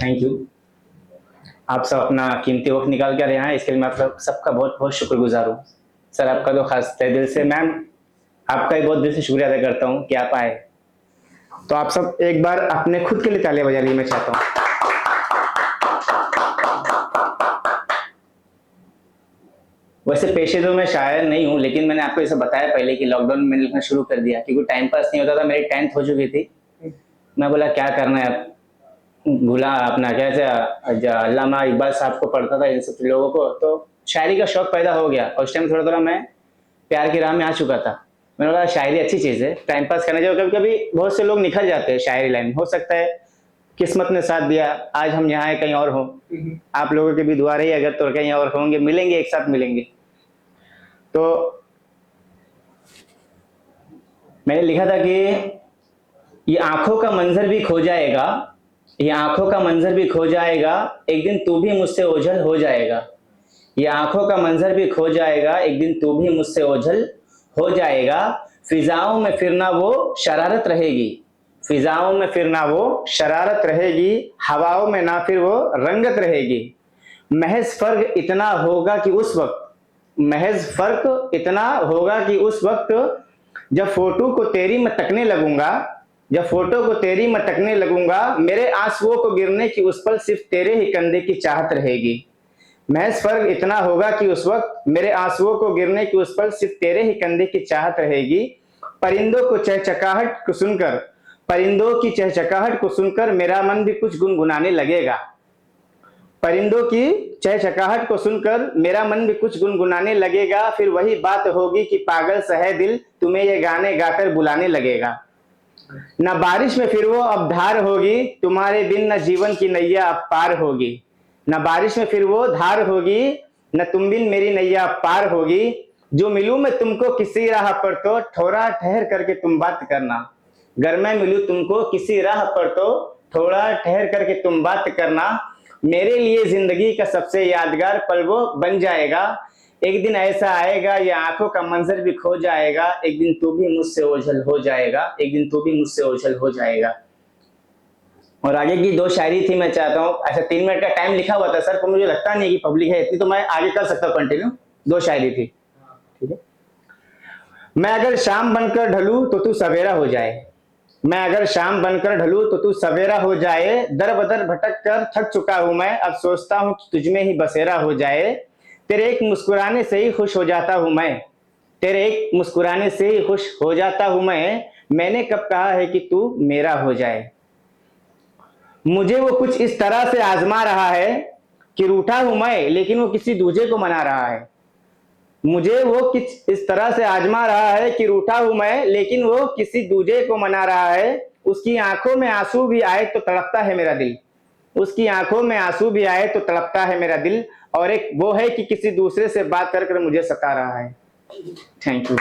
Thank you. आप सब अपना कीमती वक्त निकाल कर यहाँ, इसके लिए मैं आप सबका बहुत बहुत शुक्रगुजार हूँ। सर आपका तो खास तहे दिल से, मैम आपका भी बहुत दिल से शुक्रिया अदा करता हूँ कि आप आए। तो आप सब एक बार अपने खुद के लिए तालियां बजा ली मैं चाहता हूँ। वैसे पेशे तो मैं शायर नहीं हूँ, लेकिन मैंने आपको ऐसा बताया पहले कि लॉकडाउन में मैंने लिखना शुरू कर दिया क्योंकि टाइम पास नहीं होता था। मेरी 10th हो चुकी थी, मैं बोला क्या करना है अब, भूला अपना कैसे अल्लामा इकबाल साहब को पढ़ता था, इन सब लोगों को, तो शायरी का शौक पैदा हो गया। और उस टाइम थोड़ा थोड़ा मैं प्यार की राह में आ चुका था। मैंने बोला शायरी अच्छी चीज है, टाइम पास करने जाओ। कभी कभी बहुत से लोग निखर जाते हैं शायरी लाइन, हो सकता है किस्मत ने साथ दिया, आज हम यहाँ कहीं और हो। आप लोगों की भी दुआ रही अगर, तो कहीं और होंगे, मिलेंगे, एक साथ मिलेंगे। तो मैंने लिखा था कि ये आंखों का मंजर भी खो जाएगा, ये आंखों का मंजर भी खो जाएगा, एक दिन तू भी मुझसे ओझल हो जाएगा। ये आंखों का मंजर भी खो जाएगा, एक दिन तू भी मुझसे ओझल हो जाएगा। फिजाओं में फिरना वो शरारत रहेगी, फिजाओं में फिरना वो शरारत रहेगी, हवाओं में ना फिर वो रंगत रहेगी। महज फर्क इतना होगा कि उस वक्त, महज फर्क इतना होगा कि उस वक्त जब फोटो को तेरी मैं तकने लगूंगा, जब फोटो को तेरी मैं तकने लगूंगा, मेरे आंसुओं को गिरने की उस पल सिर्फ तेरे ही कंधे की चाहत रहेगी। महज फर्क इतना होगा कि उस वक्त मेरे आंसुओं को गिरने की उस पल सिर्फ तेरे ही कंधे की चाहत रहेगी। परिंदों को चहचकाहट को सुनकर, परिंदों की चहचकाहट को सुनकर मेरा मन भी कुछ गुनगुनाने लगेगा। परिंदों की चहचकाहट को सुनकर मेरा मन भी कुछ गुनगुनाने लगेगा। फिर वही बात होगी कि पागल सा है दिल, तुम्हें ये गाने गाकर बुलाने लगेगा। न बारिश में फिर वो अब धार होगी, तुम्हारे बिन न जीवन की नैया अब पार होगी। न बारिश में फिर वो धार होगी, न तुम बिन मेरी नैया अब पार होगी। जो मिलूं मैं तुमको किसी राह पर तो थोड़ा ठहर करके तुम बात करना। अगर मैं मिलूं तुमको किसी राह पर तो थोड़ा ठहर करके तुम बात करना। मेरे लिए जिंदगी का सबसे यादगार पल वो बन जाएगा। एक दिन ऐसा आएगा ये आंखों का मंजर भी खो जाएगा, एक दिन तू भी मुझसे ओझल हो जाएगा, एक दिन तू भी मुझसे ओझल हो जाएगा। और आगे की दो शायरी थी, मैं चाहता हूँ, ऐसा 3 मिनट का टाइम लिखा हुआ था सर, पर मुझे लगता नहीं कि पब्लिक है इतनी, तो मैं आगे कर सकता हूँ कंटिन्यू। 2 शायरी थी, ठीक है। मैं अगर शाम बनकर ढलूं तो तू सवेरा हो जाए, मैं अगर शाम बनकर ढलूं तो तू सवेरा हो जाए। दर बदर भटक कर थक चुका हूं मैं, अब सोचता हूं कि तुझमें ही बसेरा हो जाए। तेरे एक मुस्कुराने से ही खुश हो जाता हूं मैं, तेरे एक मुस्कुराने से ही खुश हो जाता हूं मैं। मैंने कब कहा है कि तू मेरा हो जाए। मुझे वो कुछ इस तरह से आजमा रहा है कि रूठा हूं मैं, लेकिन वो किसी दूजे को मना रहा है। मुझे वो कुछ इस तरह से आजमा रहा है कि रूठा हूं मैं, लेकिन वो किसी दूजे को मना रहा है। उसकी आंखों में आंसू भी आए तो तड़पता है मेरा दिल, उसकी आंखों में आंसू भी आए तो तड़पता है मेरा दिल। और एक वो है कि किसी दूसरे से बात कर कर मुझे सता रहा है। Thank you.